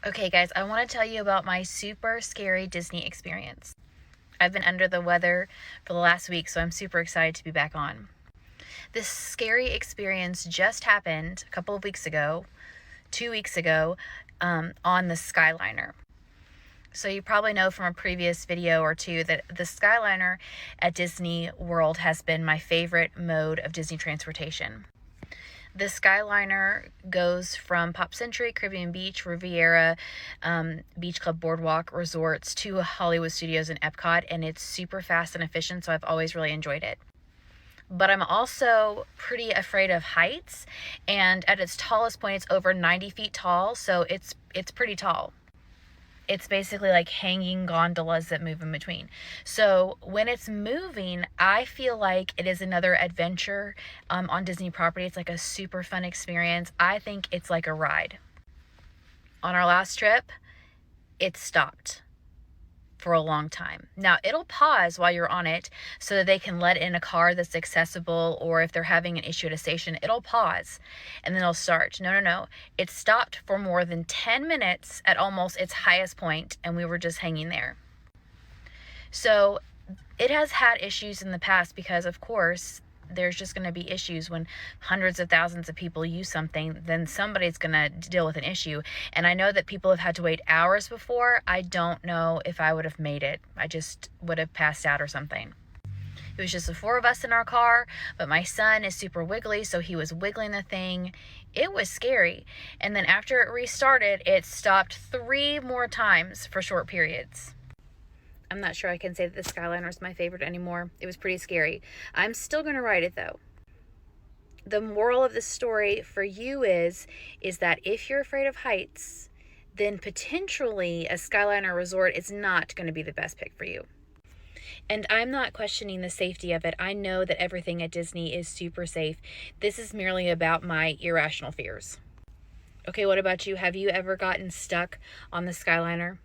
Okay guys, I want to tell you about my super scary Disney experience. I've been under the weather for the last week, so I'm super excited to be back on. This scary experience just happened a couple of weeks ago, 2 weeks ago, on the Skyliner. So you probably know from a previous video or two that the Skyliner at Disney World has been my favorite mode of Disney transportation. The Skyliner goes from Pop Century, Caribbean Beach, Riviera, Beach Club Boardwalk resorts to Hollywood Studios and Epcot, and it's super fast and efficient, so I've always really enjoyed it. But I'm also pretty afraid of heights, and at its tallest point, it's over 90 feet tall, so it's pretty tall. It's basically like hanging gondolas that move in between. So when it's moving, I feel like it is another adventure on Disney property. It's like a super fun experience. I think it's like a ride. On our last trip, it stopped for a long time. Now, it'll pause while you're on it so that they can let in a car that's accessible, or if they're having an issue at a station, it'll pause and then it'll start. No. It stopped for more than 10 minutes at almost its highest point, and we were just hanging there. So it has had issues in the past because, of course, there's just going to be issues when hundreds of thousands of people use something. Then somebody's going to deal with an issue. And I know that people have had to wait hours before. I don't know if I would have made it. I just would have passed out or something. It was just the four of us in our car, but my son is super wiggly, so he was wiggling the thing. It was scary. And then after it restarted, it stopped 3 more times for short periods. I'm not sure I can say that the Skyliner is my favorite anymore. It was pretty scary. I'm still going to ride it though. The moral of the story for you is that if you're afraid of heights, then potentially a Skyliner resort is not going to be the best pick for you. And I'm not questioning the safety of it. I know that everything at Disney is super safe. This is merely about my irrational fears. Okay, what about you? Have you ever gotten stuck on the Skyliner?